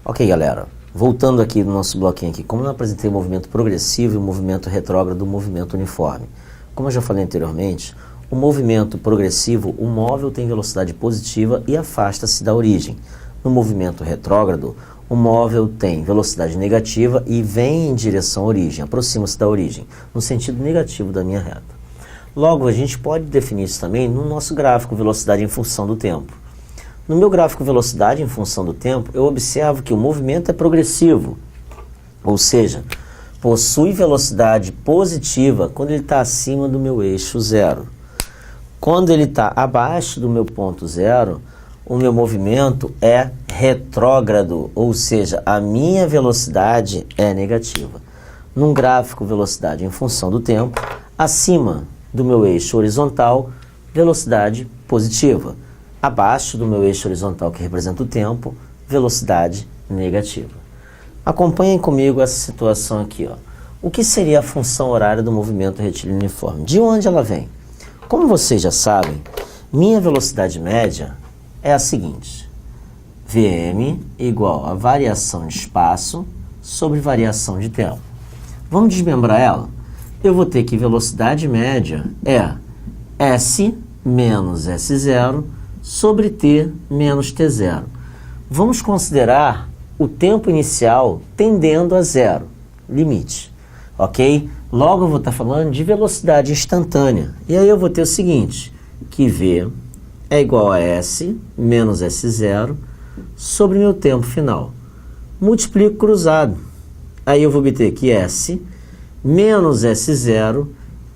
Ok, galera, voltando aqui no nosso bloquinho aqui, como eu apresentei o movimento progressivo e o movimento retrógrado, o movimento uniforme. Como eu já falei anteriormente, o movimento progressivo, o móvel tem velocidade positiva e afasta-se da origem. No movimento retrógrado, o móvel tem velocidade negativa e vem em direção à origem, aproxima-se da origem, no sentido negativo da minha reta. Logo, a gente pode definir isso também no nosso gráfico velocidade em função do tempo. No meu gráfico velocidade em função do tempo, eu observo que o movimento é progressivo, ou seja, possui velocidade positiva quando ele está acima do meu eixo zero. Quando ele está abaixo do meu ponto zero, o meu movimento é retrógrado, ou seja, a minha velocidade é negativa. Num gráfico velocidade em função do tempo, acima do meu eixo horizontal, velocidade positiva. Abaixo do meu eixo horizontal, que representa o tempo, velocidade negativa. Acompanhem comigo essa situação aqui, ó. O que seria a função horária do movimento retilíneo uniforme? De onde ela vem? Como vocês já sabem, minha velocidade média é a seguinte: Vm igual a variação de espaço sobre variação de tempo. Vamos desmembrar ela? Eu vou ter que velocidade média é S menos S0 sobre t menos t0. Vamos considerar o tempo inicial tendendo a zero, limite, ok? Logo eu vou estar falando de velocidade instantânea. E aí eu vou ter o seguinte, que V é igual a S menos S0 sobre meu tempo final. Multiplico cruzado. Aí eu vou obter que S menos S0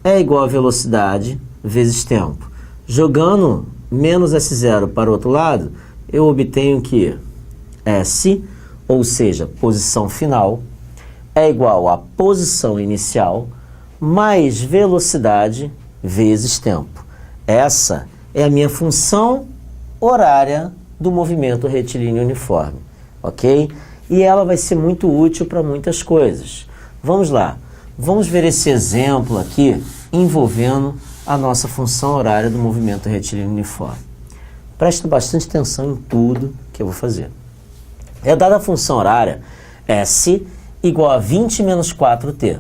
é igual a velocidade vezes tempo. Jogando menos S0 para o outro lado, eu obtenho que S, ou seja, posição final, é igual a posição inicial mais velocidade vezes tempo. Essa é a minha função horária do movimento retilíneo uniforme, ok? E ela vai ser muito útil para muitas coisas. Vamos lá, vamos ver esse exemplo aqui envolvendo a nossa função horária do movimento retilíneo uniforme. Presta bastante atenção em tudo que eu vou fazer. É dada a função horária S igual a 20 menos 4t,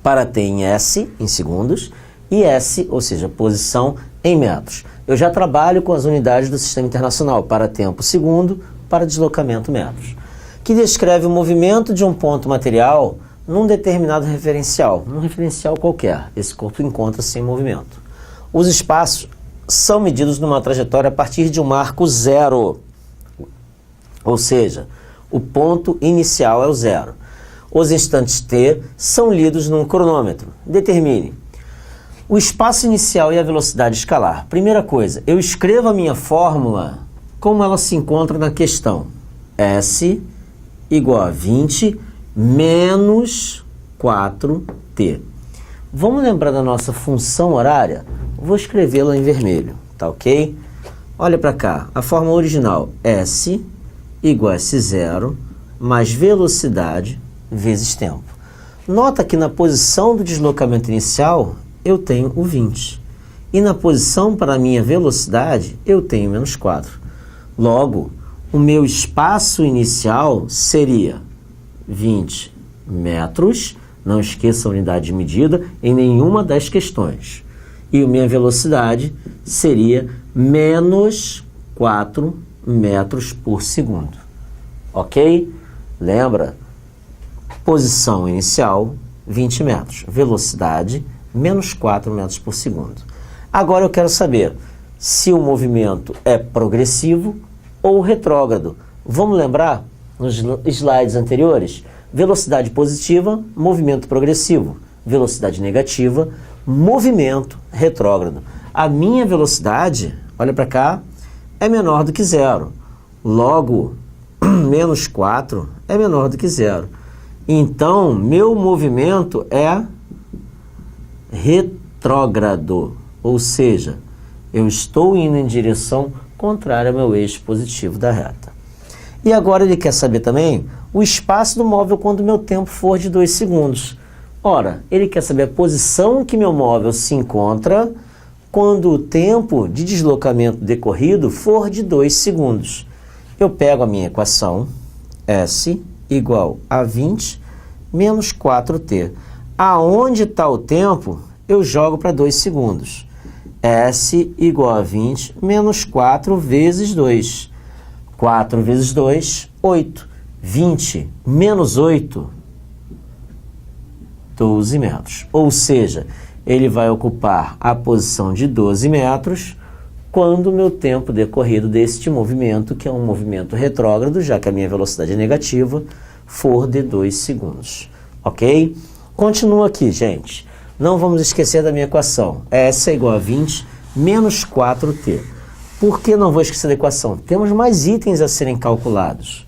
para t em S, em segundos, e S, ou seja, posição, em metros. Eu já trabalho com as unidades do Sistema Internacional, para tempo segundo, para deslocamento metros, que descreve o movimento de um ponto material num determinado referencial, num referencial qualquer. Esse corpo encontra-se em movimento. Os espaços são medidos numa trajetória a partir de um marco zero, ou seja, o ponto inicial é o zero. Os instantes t são lidos num cronômetro. Determine o espaço inicial e a velocidade escalar. Primeira coisa, eu escrevo a minha fórmula como ela se encontra na questão. S igual a 20 menos 4t. Vamos lembrar da nossa função horária? Vou escrevê-la em vermelho, tá ok? Olha para cá, a fórmula original, S igual a S0 mais velocidade vezes tempo. Nota que na posição do deslocamento inicial eu tenho o 20. E na posição para a minha velocidade eu tenho menos 4. Logo, o meu espaço inicial seria 20 metros, não esqueça a unidade de medida em nenhuma das questões. E a minha velocidade seria menos 4 metros por segundo. Ok? Lembra? Posição inicial, 20 metros. Velocidade, menos 4 metros por segundo. Agora eu quero saber se o movimento é progressivo ou retrógrado. Vamos lembrar? Nos slides anteriores, velocidade positiva, movimento progressivo. Velocidade negativa, movimento retrógrado. A minha velocidade, olha para cá, é menor do que zero. Logo, menos 4 é menor do que zero. Então, meu movimento é retrógrado. Ou seja, eu estou indo em direção contrária ao meu eixo positivo da reta. E agora ele quer saber também o espaço do móvel quando o meu tempo for de 2 segundos. Ora, ele quer saber a posição que meu móvel se encontra quando o tempo de deslocamento decorrido for de 2 segundos. Eu pego a minha equação, S igual a 20 menos 4t. Aonde está o tempo, eu jogo para 2 segundos. S igual a 20 menos 4 vezes 2. 4 vezes 2, 8. 20 menos 8, 12 metros. Ou seja, ele vai ocupar a posição de 12 metros quando o meu tempo decorrido deste movimento, que é um movimento retrógrado, já que a minha velocidade é negativa, for de 2 segundos. Ok? Continua aqui, gente. Não vamos esquecer da minha equação. S é igual a 20 menos 4t. Por que não vou esquecer da equação? Temos mais itens a serem calculados.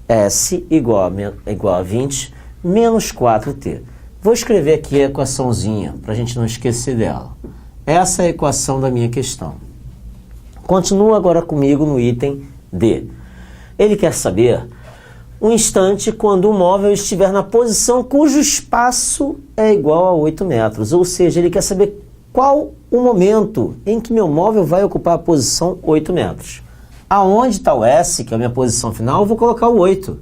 S igual a 20 menos 4t. Vou escrever aqui a equaçãozinha, para a gente não esquecer dela. Essa é a equação da minha questão. Continua agora comigo no item D. Ele quer saber um instante quando o móvel estiver na posição cujo espaço é igual a 8 metros. Ou seja, ele quer saber qual o momento em que meu móvel vai ocupar a posição 8 metros. Aonde está o S, que é a minha posição final, eu vou colocar o 8.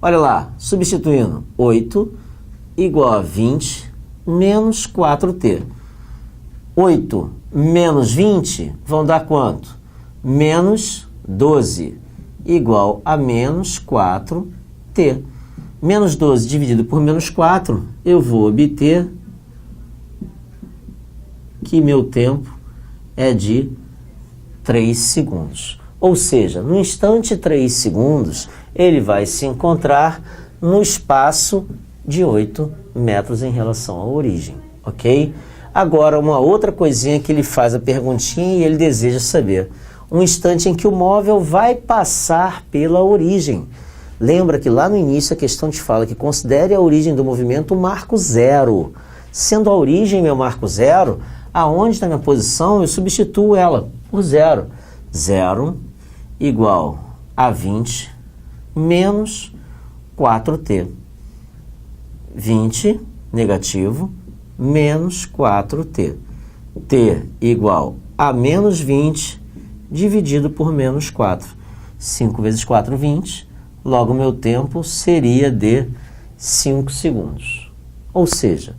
Olha lá, substituindo 8 igual a 20 menos 4t. 8 menos 20 vão dar quanto? Menos 12, igual a menos 4t. Menos 12 dividido por menos 4, eu vou obter que meu tempo é de 3 segundos. Ou seja, no instante 3 segundos, ele vai se encontrar no espaço de 8 metros em relação à origem, ok? Agora, uma outra coisinha que ele faz a perguntinha e ele deseja saber. Um instante em que o móvel vai passar pela origem. Lembra que lá no início a questão te fala que considere a origem do movimento o marco zero. Sendo a origem meu marco zero, aonde está minha posição, eu substituo ela por zero. 0 igual a 20 menos 4t. 20, negativo, menos 4t. t igual a menos 20 dividido por menos 4. 5 vezes 4, 20. Logo, meu tempo seria de 5 segundos. Ou seja,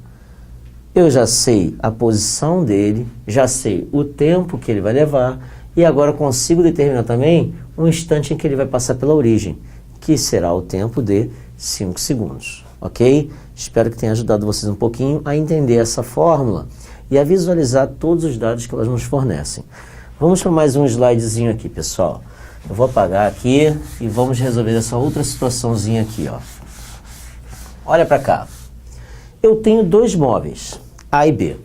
eu já sei a posição dele, já sei o tempo que ele vai levar e agora consigo determinar também um instante em que ele vai passar pela origem, que será o tempo de 5 segundos. Ok? Espero que tenha ajudado vocês um pouquinho a entender essa fórmula e a visualizar todos os dados que elas nos fornecem. Vamos para mais um slidezinho aqui, pessoal. Eu vou apagar aqui e vamos resolver essa outra situaçãozinha aqui, ó. Olha para cá. Eu tenho dois móveis, A e B.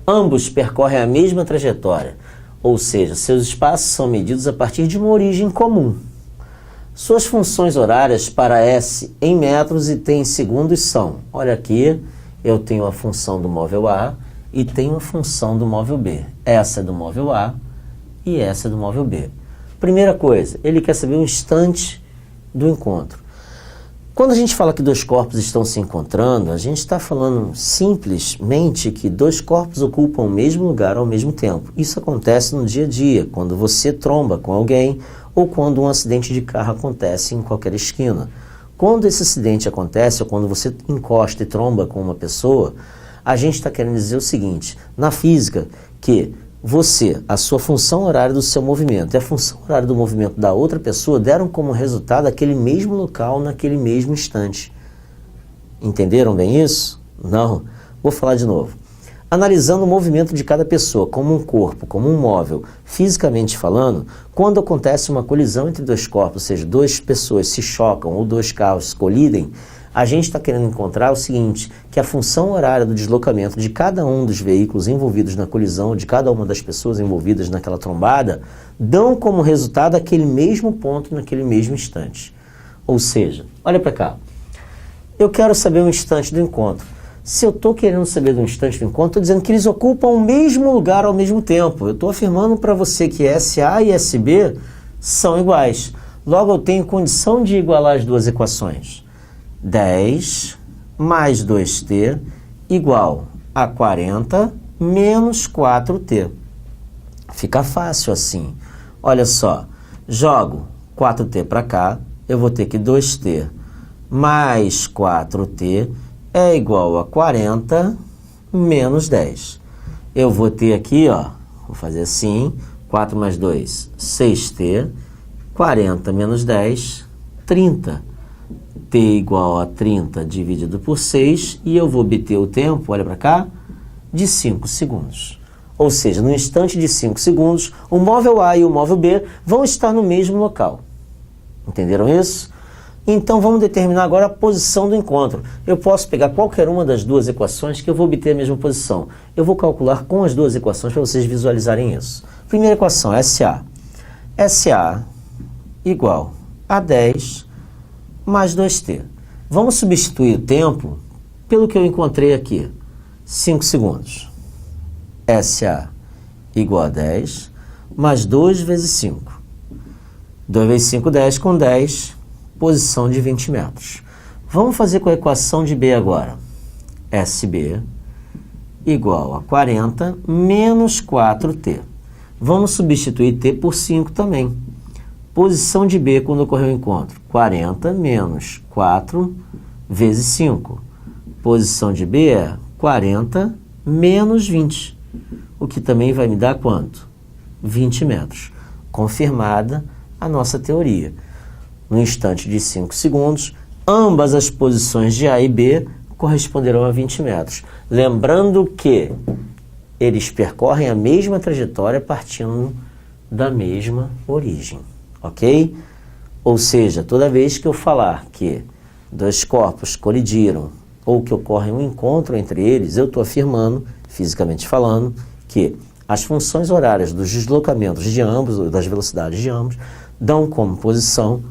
Ambos percorrem a mesma trajetória, ou seja, seus espaços são medidos a partir de uma origem comum. Suas funções horárias para S em metros e T em segundos são, olha aqui, eu tenho a função do móvel A e tenho a função do móvel B. Essa é do móvel A e essa é do móvel B. Primeira coisa, ele quer saber o instante do encontro. Quando a gente fala que dois corpos estão se encontrando, a gente está falando simplesmente que dois corpos ocupam o mesmo lugar ao mesmo tempo. Isso acontece no dia a dia, quando você tromba com alguém ou quando um acidente de carro acontece em qualquer esquina. Quando esse acidente acontece ou quando você encosta e tromba com uma pessoa, a gente está querendo dizer o seguinte, na física, que você, a sua função horária do seu movimento e a função horária do movimento da outra pessoa deram como resultado aquele mesmo local naquele mesmo instante. Entenderam bem isso? Não? Vou falar de novo. Analisando o movimento de cada pessoa como um corpo, como um móvel, fisicamente falando, quando acontece uma colisão entre dois corpos, ou seja, duas pessoas se chocam ou dois carros colidem, a gente está querendo encontrar o seguinte, que a função horária do deslocamento de cada um dos veículos envolvidos na colisão, de cada uma das pessoas envolvidas naquela trombada, dão como resultado aquele mesmo ponto naquele mesmo instante. Ou seja, olha para cá, eu quero saber o instante do encontro. Se eu estou querendo saber do instante do encontro, estou dizendo que eles ocupam o mesmo lugar ao mesmo tempo. Eu estou afirmando para você que SA e SB são iguais. Logo, eu tenho condição de igualar as duas equações. 10 mais 2t igual a 40 menos 4t. Fica fácil assim. Olha só, jogo 4t para cá, eu vou ter que 2t mais 4t é igual a 40 menos 10. Eu vou ter aqui, ó, vou fazer assim, 4 mais 2, 6t, 40 menos 10, 30. t igual a 30 dividido por 6, e eu vou obter o tempo, olha para cá, de 5 segundos. Ou seja, no instante de 5 segundos, o móvel A e o móvel B vão estar no mesmo local. Entenderam isso? Então vamos determinar agora a posição do encontro. Eu posso pegar qualquer uma das duas equações que eu vou obter a mesma posição. Eu vou calcular com as duas equações para vocês visualizarem isso. Primeira equação, SA. SA igual a 10 mais 2t. Vamos substituir o tempo pelo que eu encontrei aqui, 5 segundos. SA igual a 10 mais 2 vezes 5. 2 vezes 5, 10, com 10, posição de 20 metros. Vamos fazer com a equação de B agora. SB igual a 40 menos 4t. Vamos substituir t por 5 também. Posição de B quando ocorreu o encontro. 40 menos 4 vezes 5. Posição de B é 40 menos 20. O que também vai me dar quanto? 20 metros. Confirmada a nossa teoria. No instante de 5 segundos, ambas as posições de A e B corresponderão a 20 metros. Lembrando que eles percorrem a mesma trajetória partindo da mesma origem, ok? Ou seja, toda vez que eu falar que dois corpos colidiram ou que ocorre um encontro entre eles, eu estou afirmando, fisicamente falando, que as funções horárias dos deslocamentos de ambos, ou das velocidades de ambos, dão como posição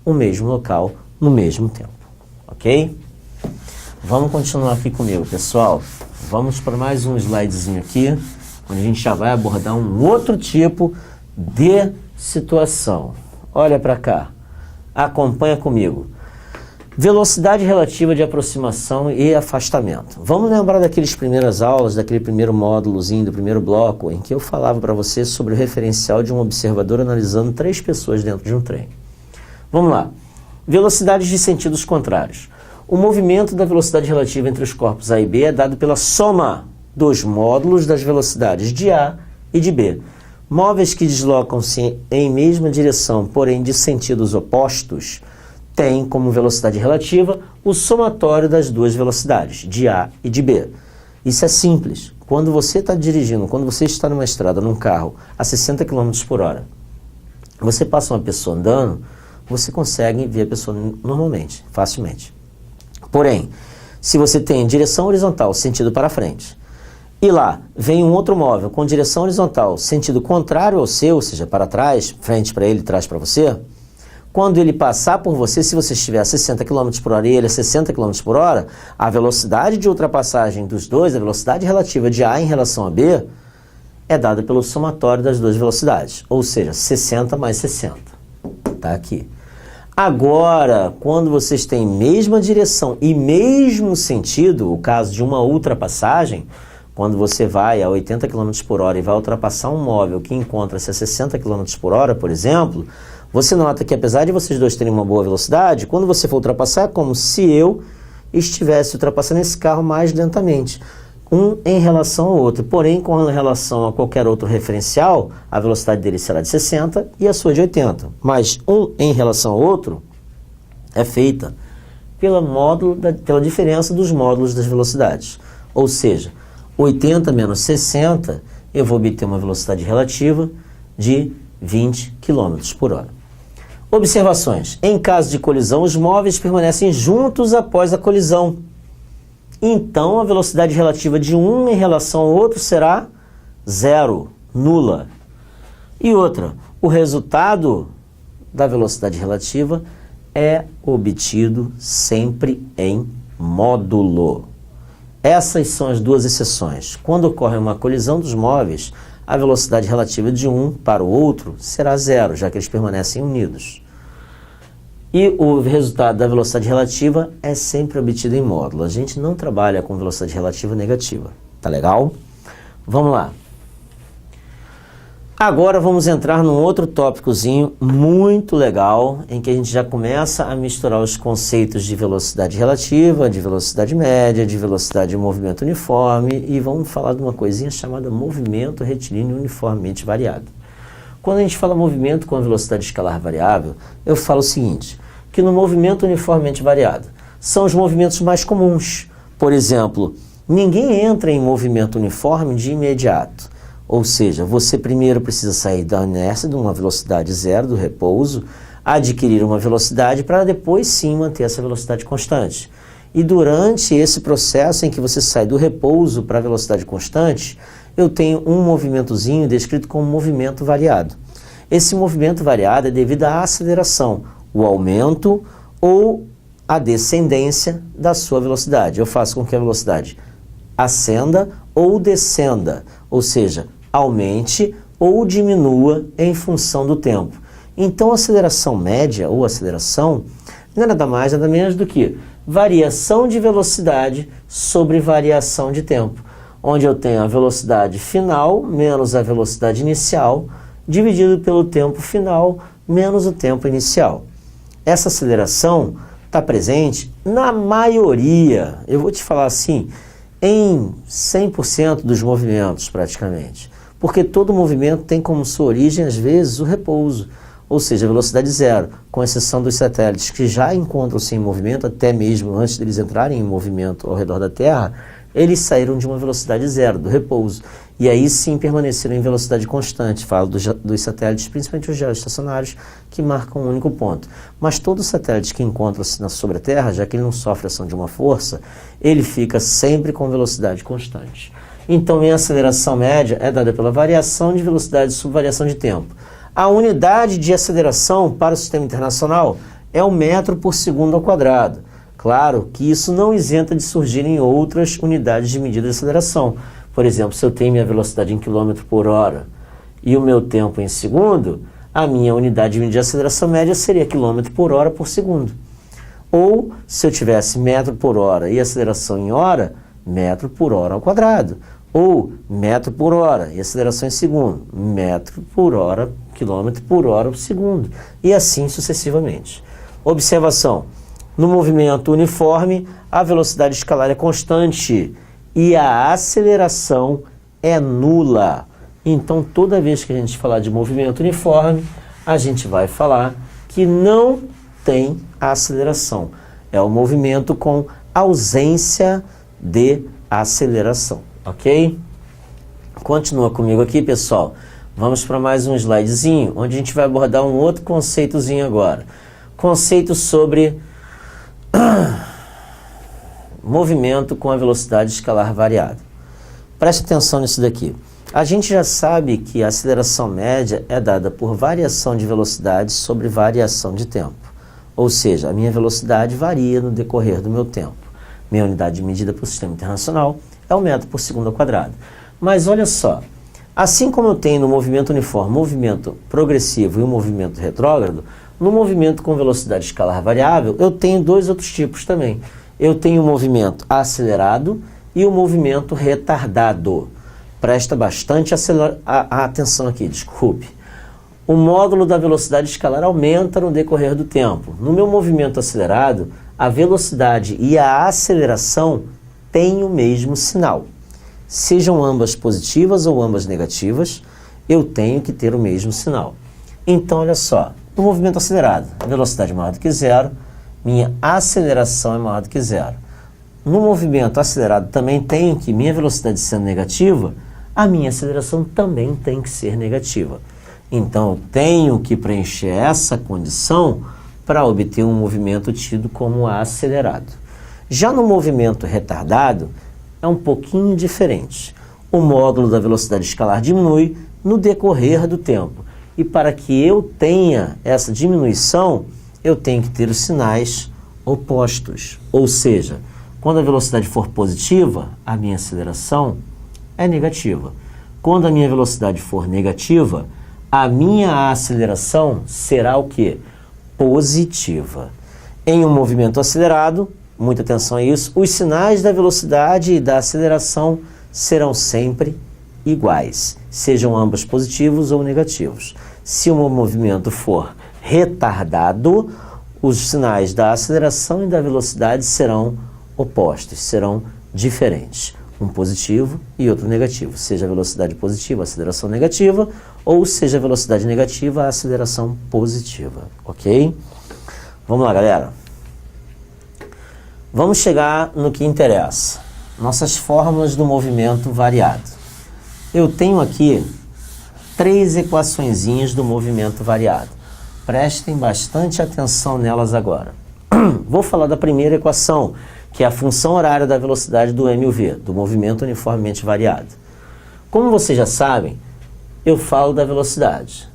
o mesmo local no mesmo tempo, ok? Vamos continuar aqui comigo, pessoal. Vamos para mais um slidezinho aqui, onde a gente já vai abordar um outro tipo de situação. Olha para cá, acompanha comigo. Velocidade relativa de aproximação e afastamento. Vamos lembrar daquelas primeiras aulas, daquele primeiro módulozinho, do primeiro bloco, em que eu falava para você sobre o referencial de um observador analisando 3 pessoas dentro de um trem. Vamos lá. Velocidades de sentidos contrários. O movimento da velocidade relativa entre os corpos A e B é dado pela soma dos módulos das velocidades de A e de B. Móveis que deslocam-se em mesma direção, porém de sentidos opostos, têm como velocidade relativa o somatório das duas velocidades, de A e de B. Isso é simples. Quando você está dirigindo, quando você está numa estrada, num carro, a 60 km por hora, você passa uma pessoa andando, você consegue ver a pessoa normalmente, facilmente. Porém, se você tem direção horizontal, sentido para frente, e lá vem um outro móvel com direção horizontal, sentido contrário ao seu, ou seja, para trás, frente para ele, trás para você, quando ele passar por você, se você estiver a 60 km por hora e ele a 60 km por hora, a velocidade de ultrapassagem dos dois, a velocidade relativa de A em relação a B, é dada pelo somatório das duas velocidades, ou seja, 60 mais 60. Está aqui. Agora, quando vocês têm mesma direção e mesmo sentido, o caso de uma ultrapassagem, quando você vai a 80 km por hora e vai ultrapassar um móvel que encontra-se a 60 km por hora, por exemplo, você nota que apesar de vocês dois terem uma boa velocidade, quando você for ultrapassar é como se eu estivesse ultrapassando esse carro mais lentamente, um em relação ao outro. Porém, com relação a qualquer outro referencial, a velocidade dele será de 60 e a sua de 80. Mas um em relação ao outro é feita pela diferença dos módulos das velocidades. Ou seja, 80 menos 60, eu vou obter uma velocidade relativa de 20 km por hora. Observações. Em caso de colisão, os móveis permanecem juntos após a colisão. Então, a velocidade relativa de um em relação ao outro será zero, nula. E outra, o resultado da velocidade relativa é obtido sempre em módulo. Essas são as duas exceções. Quando ocorre uma colisão dos móveis, a velocidade relativa de um para o outro será zero, já que eles permanecem unidos. E o resultado da velocidade relativa é sempre obtido em módulo. A gente não trabalha com velocidade relativa negativa. Tá legal? Vamos lá. Agora vamos entrar num outro tópicozinho muito legal, em que a gente já começa a misturar os conceitos de velocidade relativa, de velocidade média, de velocidade de movimento uniforme, e vamos falar de uma coisinha chamada movimento retilíneo uniformemente variado. Quando a gente fala movimento com a velocidade escalar variável, eu falo o seguinte, que no movimento uniformemente variado, são os movimentos mais comuns. Por exemplo, ninguém entra em movimento uniforme de imediato. Ou seja, você primeiro precisa sair da inércia de uma velocidade zero, do repouso, adquirir uma velocidade para depois sim manter essa velocidade constante. E durante esse processo em que você sai do repouso para a velocidade constante, eu tenho um movimentozinho descrito como movimento variado. Esse movimento variado é devido à aceleração, o aumento ou a descendência da sua velocidade. Eu faço com que a velocidade ascenda ou descenda, ou seja, aumente ou diminua em função do tempo. Então, a aceleração média ou aceleração não é nada mais, nada menos do que variação de velocidade sobre variação de tempo, onde eu tenho a velocidade final menos a velocidade inicial, dividido pelo tempo final menos o tempo inicial. Essa aceleração está presente na maioria, eu vou te falar assim, em 100% dos movimentos praticamente, porque todo movimento tem como sua origem, às vezes, o repouso, ou seja, a velocidade zero, com exceção dos satélites que já encontram-se em movimento, até mesmo antes deles entrarem em movimento ao redor da Terra, eles saíram de uma velocidade zero, do repouso, e aí sim permaneceram em velocidade constante. Falo dos satélites, principalmente os geoestacionários, que marcam um único ponto. Mas todo satélite que encontra-se sobre a Terra, já que ele não sofre ação de uma força, ele fica sempre com velocidade constante. Então, minha aceleração média é dada pela variação de velocidade sobre variação de tempo. A unidade de aceleração para o sistema internacional é o metro por segundo ao quadrado. Claro que isso não isenta de surgirem outras unidades de medida de aceleração. Por exemplo, se eu tenho minha velocidade em quilômetro por hora e o meu tempo em segundo, a minha unidade de medida de aceleração média seria quilômetro por hora por segundo. Ou, se eu tivesse metro por hora e aceleração em hora, metro por hora ao quadrado. Ou metro por hora e aceleração em segundo, metro por hora, quilômetro por hora por segundo. E assim sucessivamente. Observação. No movimento uniforme, a velocidade escalar é constante e a aceleração é nula. Então, toda vez que a gente falar de movimento uniforme, a gente vai falar que não tem aceleração. É o movimento com ausência de aceleração, ok? Continua comigo aqui, pessoal. Vamos para mais um slidezinho, onde a gente vai abordar um outro conceitozinho agora. Conceito sobre movimento com a velocidade escalar variada. Preste atenção nisso daqui. A gente já sabe que a aceleração média é dada por variação de velocidade sobre variação de tempo. Ou seja, a minha velocidade varia no decorrer do meu tempo. Minha unidade de medida para o sistema internacional é o metro por segundo ao quadrado. Mas olha só, assim como eu tenho no movimento uniforme, movimento progressivo e o movimento retrógrado, no movimento com velocidade escalar variável, eu tenho dois outros tipos também. Eu tenho o movimento acelerado e o movimento retardado. Presta bastante atenção aqui, desculpe. O módulo da velocidade escalar aumenta no decorrer do tempo. No meu movimento acelerado, a velocidade e a aceleração têm o mesmo sinal. Sejam ambas positivas ou ambas negativas, eu tenho que ter o mesmo sinal. Então, olha só. No movimento acelerado, a velocidade é maior do que zero, minha aceleração é maior do que zero. No movimento acelerado também tenho que, minha velocidade sendo negativa, a minha aceleração também tem que ser negativa. Então, eu tenho que preencher essa condição para obter um movimento tido como acelerado. Já no movimento retardado, é um pouquinho diferente. O módulo da velocidade escalar diminui no decorrer do tempo. E para que eu tenha essa diminuição, eu tenho que ter os sinais opostos. Ou seja, quando a velocidade for positiva, a minha aceleração é negativa. Quando a minha velocidade for negativa, a minha aceleração será o quê? Positiva. Em um movimento acelerado, muita atenção a isso, os sinais da velocidade e da aceleração serão sempre iguais, sejam ambos positivos ou negativos. Se o movimento for retardado, os sinais da aceleração e da velocidade serão opostos, serão diferentes. Um positivo e outro negativo, seja a velocidade positiva, a aceleração negativa, ou seja a velocidade negativa, a aceleração positiva, ok? Vamos lá, galera. Vamos chegar no que interessa, nossas fórmulas do movimento variado. Eu tenho aqui 3 equaçõezinhas do movimento variado. Prestem bastante atenção nelas agora. Vou falar da primeira equação, que é a função horária da velocidade do MUV, do movimento uniformemente variado. Como vocês já sabem, eu falo da velocidade.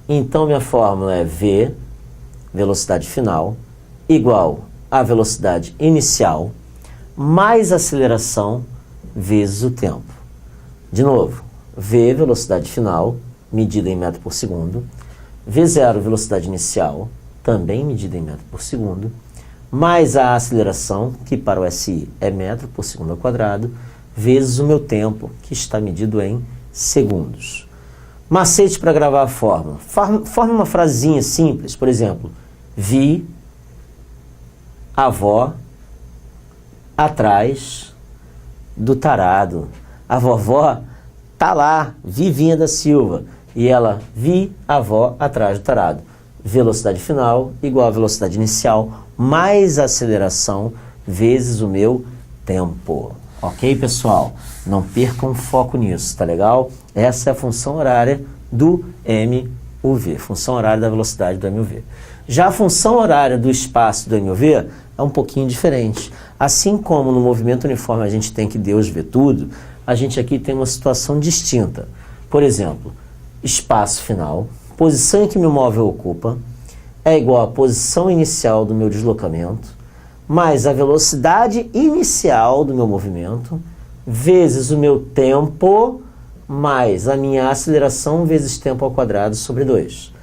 Então, minha fórmula é V, velocidade final, igual a velocidade inicial, mais aceleração, vezes o tempo. De novo, V, velocidade final, medida em metro por segundo, V0, velocidade inicial, também medida em metro por segundo, mais a aceleração, que para o SI é metro por segundo ao quadrado, vezes o meu tempo, que está medido em segundos. Macete para gravar a fórmula. Forma uma frasinha simples, por exemplo, vi a avó atrás do tarado. A vovó tá lá, Vivinha da Silva, e ela vi a avó atrás do tarado. Velocidade final igual a velocidade inicial mais a aceleração vezes o meu tempo. Ok, pessoal? Não percam foco nisso, tá legal? Essa é a função horária do MUV, função horária da velocidade do MUV. Já a função horária do espaço do MUV é um pouquinho diferente. Assim como no movimento uniforme a gente tem que Deus vê tudo, a gente aqui tem uma situação distinta. Por exemplo, espaço final, posição em que meu móvel ocupa, é igual à posição inicial do meu deslocamento, mais a velocidade inicial do meu movimento, vezes o meu tempo, mais a minha aceleração vezes tempo ao quadrado sobre 2.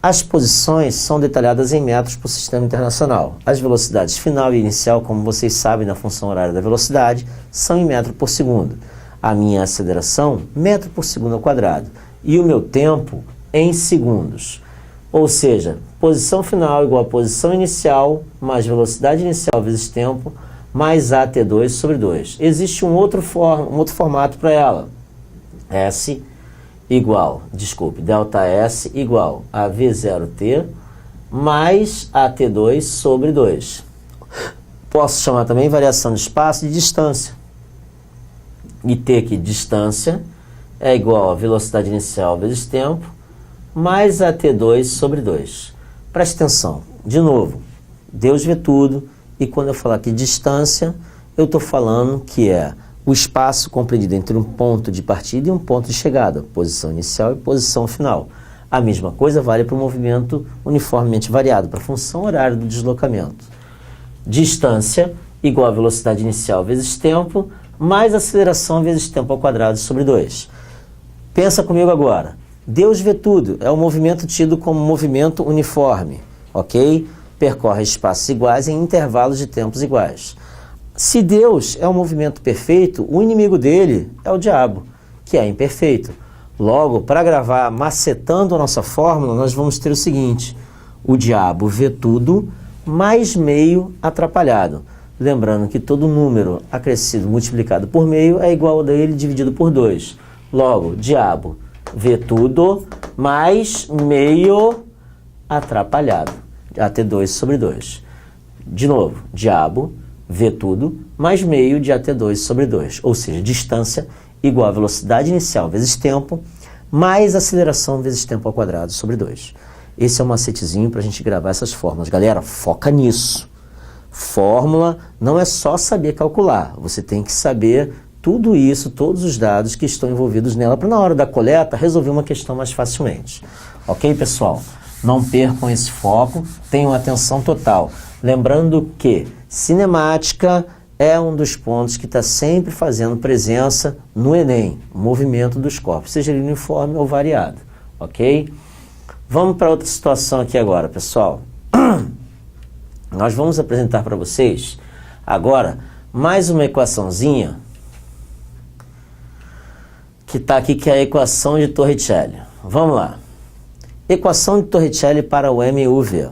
As posições são detalhadas em metros por sistema internacional. As velocidades final e inicial, como vocês sabem na função horária da velocidade, são em metro por segundo. A minha aceleração, metro por segundo ao quadrado. E o meu tempo, em segundos. Ou seja, posição final igual a posição inicial, mais velocidade inicial vezes tempo, mais AT2 sobre 2. Existe um outro formato para ela. Delta S igual a V0T mais AT2 sobre 2. Posso chamar também variação de espaço de distância. E T aqui, distância, é igual a velocidade inicial vezes tempo, mais AT2 sobre 2. Preste atenção, de novo, Deus vê tudo, e quando eu falar aqui distância, eu estou falando que é o espaço compreendido entre um ponto de partida e um ponto de chegada, posição inicial e posição final. A mesma coisa vale para o movimento uniformemente variado, para a função horária do deslocamento. Distância igual a velocidade inicial vezes tempo, mais aceleração vezes tempo ao quadrado sobre 2. Pensa comigo agora. Deus vê tudo, é um movimento tido como movimento uniforme, ok? Percorre espaços iguais em intervalos de tempos iguais. Se Deus é um movimento perfeito, o inimigo dele é o diabo, que é imperfeito. Logo, para gravar macetando a nossa fórmula, nós vamos ter o seguinte: o diabo vê tudo, mais meio atrapalhado. Lembrando que todo número acrescido multiplicado por meio é igual a dele dividido por 2. Logo, diabo vê tudo, mais meio atrapalhado. AT2 sobre 2. De novo, diabo vê tudo, mais meio de AT2 sobre 2. Ou seja, distância igual a velocidade inicial vezes tempo, mais aceleração vezes tempo ao quadrado sobre 2. Esse é um macetezinho para a gente gravar essas fórmulas. Galera, foca nisso. Fórmula não é só saber calcular, você tem que saber tudo isso, todos os dados que estão envolvidos nela, para na hora da coleta resolver uma questão mais facilmente. Ok, pessoal? Não percam esse foco, tenham atenção total. Lembrando que cinemática é um dos pontos que está sempre fazendo presença no Enem, o movimento dos corpos, seja ele uniforme ou variado. Ok? Vamos para outra situação aqui agora, pessoal. Nós vamos apresentar para vocês agora mais uma equaçãozinha que está aqui, que é a equação de Torricelli. Vamos lá. Equação de Torricelli para o M e o V.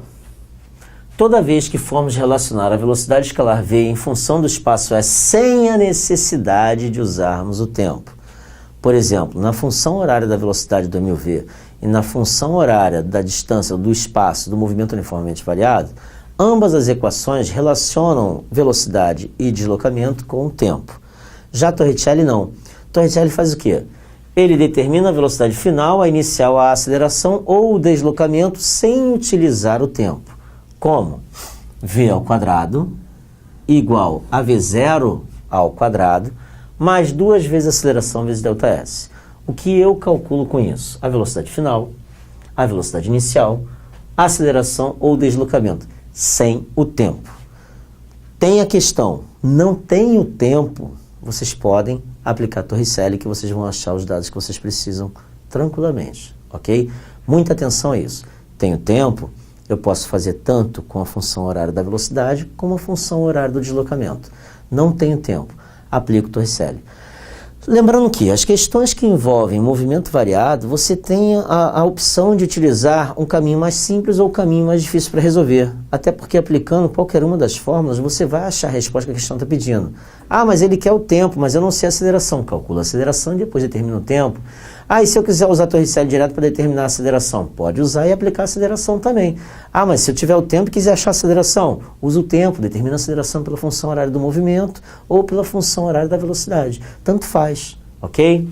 Toda vez que formos relacionar a velocidade escalar V em função do espaço S sem a necessidade de usarmos o tempo. Por exemplo, na função horária da velocidade do mv e na função horária da distância do espaço do movimento uniformemente variado, ambas as equações relacionam velocidade e deslocamento com o tempo. Já Torricelli não. Torricelli faz o quê? Ele determina a velocidade final, a inicial, a aceleração ou o deslocamento sem utilizar o tempo. Como? V ao quadrado igual a V0 ao quadrado mais 2 vezes a aceleração vezes ΔS. O que eu calculo com isso? A velocidade final, a velocidade inicial, a aceleração ou deslocamento, sem o tempo. Tem a questão, não tem o tempo, vocês podem aplicar Torricelli que vocês vão achar os dados que vocês precisam tranquilamente, ok? Muita atenção a isso. Tem o tempo, eu posso fazer tanto com a função horária da velocidade como a função horária do deslocamento. Não tenho tempo, aplico Torricelli. Lembrando que as questões que envolvem movimento variado, você tem a opção de utilizar um caminho mais simples ou um caminho mais difícil para resolver. Até porque aplicando qualquer uma das fórmulas, você vai achar a resposta que a questão está pedindo. Ah, mas ele quer o tempo, mas eu não sei a aceleração. Calcula a aceleração e depois determina o tempo. Ah, e se eu quiser usar Torricelli direto para determinar a aceleração? Pode usar e aplicar a aceleração também. Ah, mas se eu tiver o tempo e quiser achar a aceleração, usa o tempo, determina a aceleração pela função horária do movimento ou pela função horária da velocidade. Tanto faz, ok?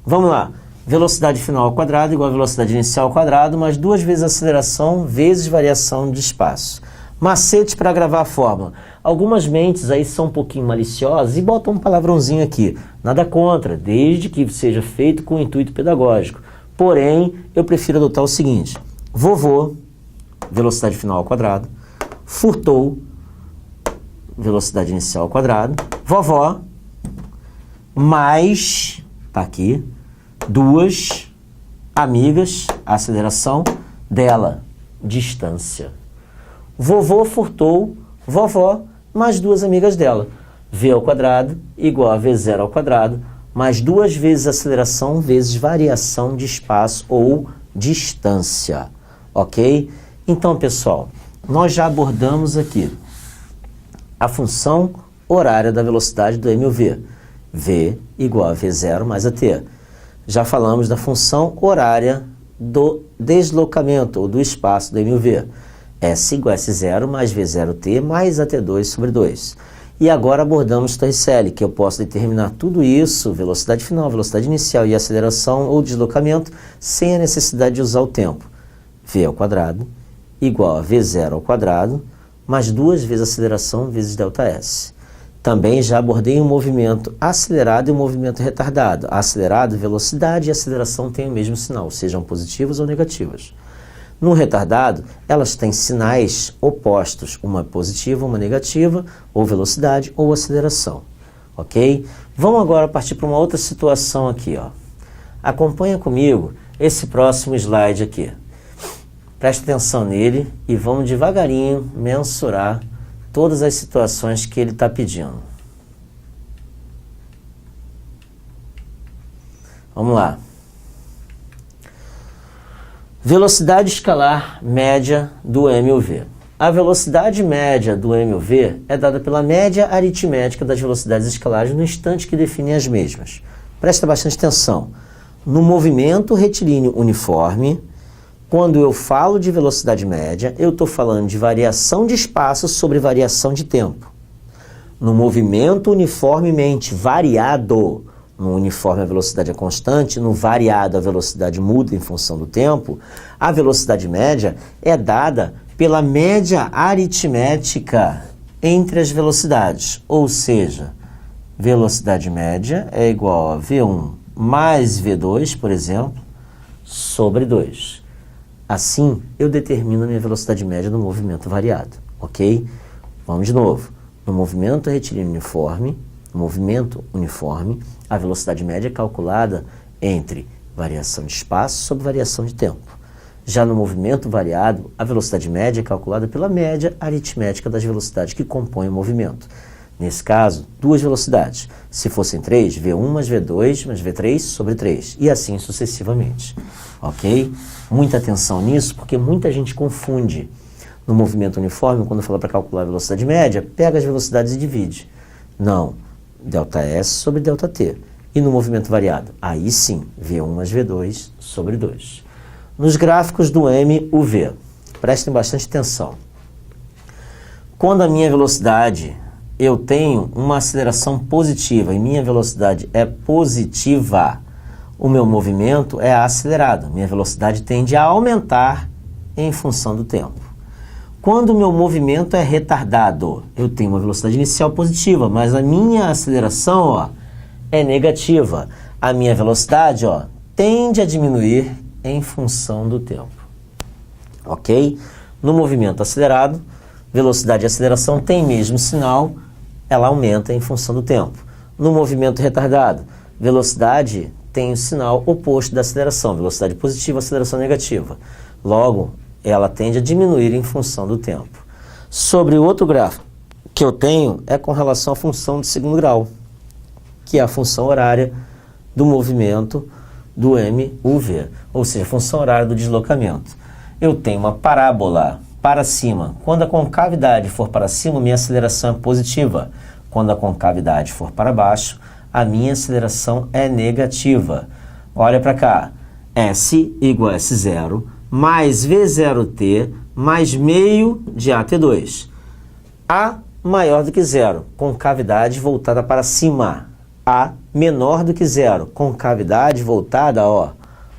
Vamos lá. Velocidade final ao quadrado igual a velocidade inicial ao quadrado mais 2 vezes a aceleração vezes variação de espaço. Macete para gravar a fórmula. Algumas mentes aí são um pouquinho maliciosas e botam um palavrãozinho aqui. Nada contra, desde que seja feito com intuito pedagógico. Porém, eu prefiro adotar o seguinte. Vovô, velocidade final ao quadrado. Furtou, velocidade inicial ao quadrado. Vovó, mais, tá aqui, 2 amigas, aceleração dela, distância. Vovô furtou, vovó, mais 2 amigas dela. V ao quadrado igual a V0 ao quadrado, mais 2 vezes aceleração vezes variação de espaço ou distância. Ok? Então, pessoal, nós já abordamos aqui a função horária da velocidade do M e o V. V igual a V0 mais a T. Já falamos da função horária do deslocamento ou do espaço do M e o V. S igual a S0 mais V0t mais AT2 sobre 2. E agora abordamos Torricelli, que eu posso determinar tudo isso, velocidade final, velocidade inicial e aceleração ou deslocamento, sem a necessidade de usar o tempo. V ao quadrado igual a V0 ao quadrado mais 2 vezes a aceleração vezes ΔS. Também já abordei o movimento acelerado e o movimento retardado. Acelerado, velocidade e aceleração têm o mesmo sinal, sejam positivas ou negativas. No retardado, elas têm sinais opostos, uma positiva, uma negativa, ou velocidade ou aceleração, ok? Vamos agora partir para uma outra situação aqui, ó. Acompanha comigo esse próximo slide aqui. Preste atenção nele e vamos devagarinho mensurar todas as situações que ele está pedindo. Vamos lá. Velocidade escalar média do M e o V. A velocidade média do M e o V é dada pela média aritmética das velocidades escalares no instante que definem as mesmas. Presta bastante atenção. No movimento retilíneo uniforme, quando eu falo de velocidade média, eu estou falando de variação de espaço sobre variação de tempo. No movimento uniformemente variado, no uniforme a velocidade é constante, no variado a velocidade muda em função do tempo, a velocidade média é dada pela média aritmética entre as velocidades, ou seja, velocidade média é igual a V1 mais V2, por exemplo, sobre 2. Assim, eu determino a minha velocidade média no movimento variado, ok? Vamos de novo. No movimento retilíneo uniforme, a velocidade média é calculada entre variação de espaço sobre variação de tempo. Já no movimento variado, a velocidade média é calculada pela média aritmética das velocidades que compõem o movimento. Nesse caso, duas velocidades. Se fossem 3, V1 mais V2 mais V3 sobre 3. E assim sucessivamente. Ok? Muita atenção nisso, porque muita gente confunde. No movimento uniforme, quando fala para calcular a velocidade média, pega as velocidades e divide. Não. ΔS sobre ΔT. E no movimento variado? Aí sim, V1 mais V2 sobre 2. Nos gráficos do M, o V. Prestem bastante atenção. Quando a minha velocidade, eu tenho uma aceleração positiva e minha velocidade é positiva, o meu movimento é acelerado. Minha velocidade tende a aumentar em função do tempo. Quando o meu movimento é retardado, eu tenho uma velocidade inicial positiva, mas a minha aceleração, ó, é negativa. A minha velocidade, ó, tende a diminuir em função do tempo. Ok? No movimento acelerado, velocidade e aceleração têm mesmo sinal, ela aumenta em função do tempo. No movimento retardado, velocidade tem o sinal oposto da aceleração, velocidade positiva, aceleração negativa. Logo, ela tende a diminuir em função do tempo. Sobre o outro gráfico que eu tenho é com relação à função de segundo grau, que é a função horária do movimento do MUV, ou seja, a função horária do deslocamento. Eu tenho uma parábola para cima. Quando a concavidade for para cima, minha aceleração é positiva. Quando a concavidade for para baixo, a minha aceleração é negativa. Olha para cá. S igual a S0 mais V0T mais meio de AT2. A maior do que zero, concavidade voltada para cima. A menor do que zero, concavidade voltada, ó,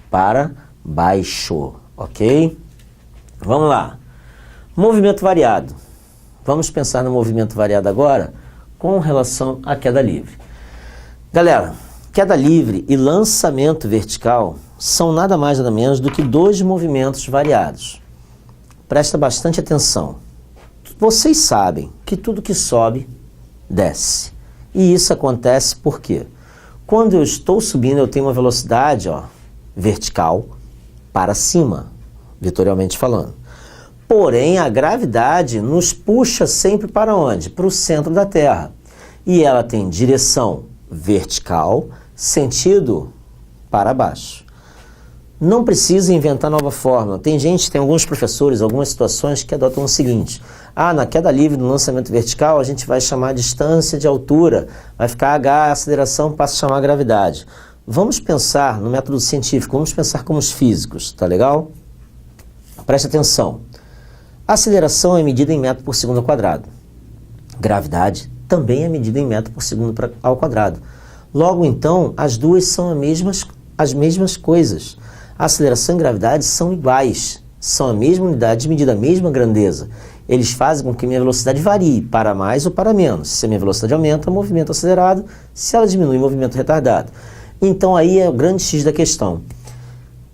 para baixo. Ok? Vamos lá. Movimento variado. Vamos pensar no movimento variado agora com relação à queda livre. Galera, queda livre e lançamento vertical são nada mais nada menos do que dois movimentos variados. Presta bastante atenção. Vocês sabem que tudo que sobe, desce. E isso acontece por quê? Quando eu estou subindo, eu tenho uma velocidade, ó, vertical para cima, vetorialmente falando. Porém, a gravidade nos puxa sempre para onde? Para o centro da Terra. E ela tem direção vertical, sentido para baixo. Não precisa inventar nova fórmula. Tem alguns professores, algumas situações que adotam o seguinte: na queda livre do lançamento vertical, a gente vai chamar a distância de altura, vai ficar H, a aceleração passa a chamar a gravidade. Vamos pensar no método científico, vamos pensar como os físicos, tá legal? Preste atenção. A aceleração é medida em metro por segundo ao quadrado. Gravidade também é medida em metro por segundo ao quadrado. Logo, então, as duas são as mesmas coisas. A aceleração e a gravidade são iguais, são a mesma unidade medida, a mesma grandeza. Eles fazem com que minha velocidade varie para mais ou para menos. Se a minha velocidade aumenta, movimento acelerado. Se ela diminui, movimento retardado. Então aí é o grande X da questão.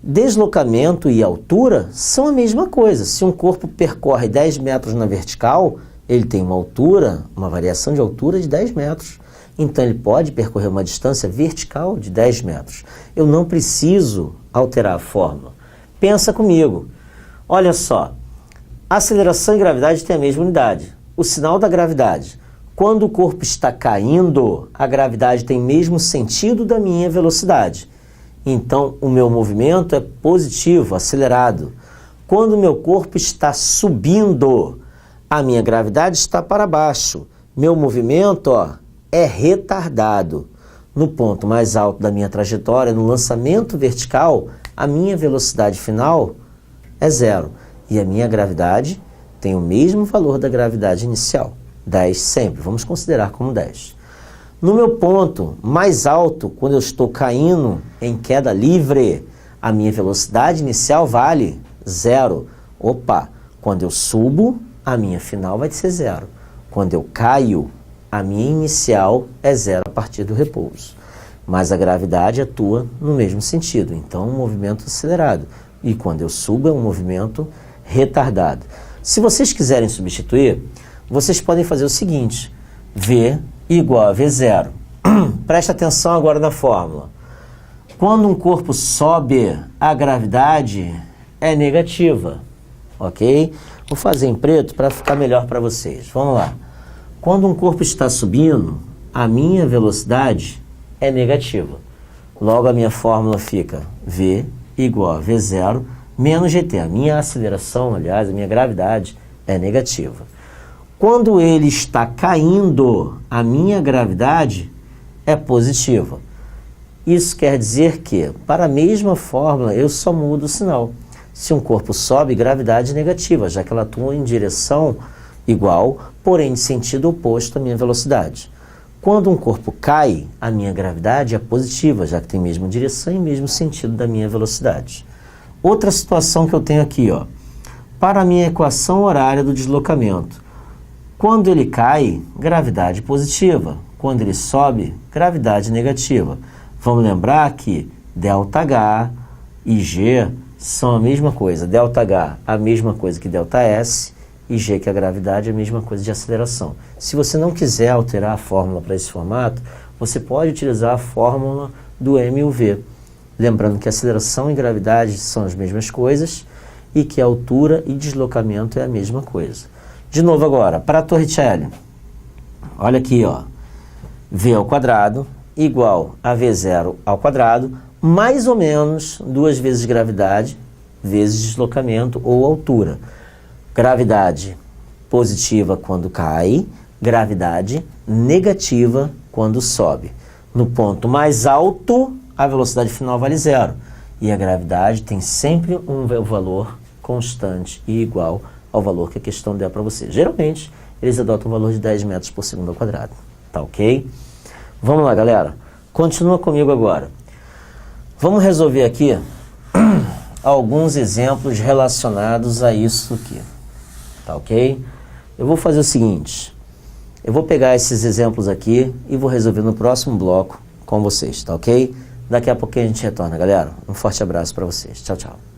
Deslocamento e altura são a mesma coisa. Se um corpo percorre 10 metros na vertical, ele tem uma altura, uma variação de altura de 10 metros. Então ele pode percorrer uma distância vertical de 10 metros. Eu não preciso alterar a fórmula. Pensa comigo. Olha só, aceleração e gravidade têm a mesma unidade. O sinal da gravidade. Quando o corpo está caindo, a gravidade tem o mesmo sentido da minha velocidade. Então, o meu movimento é positivo, acelerado. Quando o meu corpo está subindo, a minha gravidade está para baixo. Meu movimento, ó, é retardado. No ponto mais alto da minha trajetória, no lançamento vertical, a minha velocidade final é zero. E a minha gravidade tem o mesmo valor da gravidade inicial. 10 sempre, vamos considerar como 10. No meu ponto mais alto, quando eu estou caindo em queda livre, a minha velocidade inicial vale 0. Opa, quando eu subo, a minha final vai ser 0. Quando eu caio, a minha inicial é 0 a partir do repouso. Mas a gravidade atua no mesmo sentido, então um movimento acelerado. E quando eu subo, é um movimento retardado. Se vocês quiserem substituir, vocês podem fazer o seguinte: V igual a V0. Preste atenção agora na fórmula. Quando um corpo sobe, a gravidade é negativa, ok? Vou fazer em preto para ficar melhor para vocês. Vamos lá. Quando um corpo está subindo, a minha velocidade é negativa. Logo, a minha fórmula fica V igual a V0 menos GT. A minha aceleração, aliás, a minha gravidade é negativa. Quando ele está caindo, a minha gravidade é positiva. Isso quer dizer que, para a mesma fórmula, eu só mudo o sinal. Se um corpo sobe, gravidade negativa, já que ela atua em direção igual, porém em sentido oposto à minha velocidade. Quando um corpo cai, a minha gravidade é positiva, já que tem a mesma direção e mesmo sentido da minha velocidade. Outra situação que eu tenho aqui, ó, para a minha equação horária do deslocamento. Quando ele cai, gravidade positiva. Quando ele sobe, gravidade negativa. Vamos lembrar que ΔH e G são a mesma coisa. ΔH a mesma coisa que ΔS e G, que é a gravidade, é a mesma coisa de aceleração. Se você não quiser alterar a fórmula para esse formato, você pode utilizar a fórmula do M e o V. Lembrando que aceleração e gravidade são as mesmas coisas e que altura e deslocamento é a mesma coisa. De novo agora, para a Torricelli. Olha aqui, ó. V ao quadrado igual a V0 ao quadrado, mais ou menos 2 vezes gravidade, vezes deslocamento ou altura. Gravidade positiva quando cai, gravidade negativa quando sobe. No ponto mais alto, a velocidade final vale 0. E a gravidade tem sempre um valor constante e igual ao valor que a questão der para você. Geralmente, eles adotam um valor de 10 metros por segundo ao quadrado. Tá ok? Vamos lá, galera. Continua comigo agora. Vamos resolver aqui alguns exemplos relacionados a isso aqui. Tá ok? Eu vou fazer o seguinte. Eu vou pegar esses exemplos aqui e vou resolver no próximo bloco com vocês, tá ok? Daqui a pouquinho a gente retorna, galera. Um forte abraço para vocês. Tchau, tchau.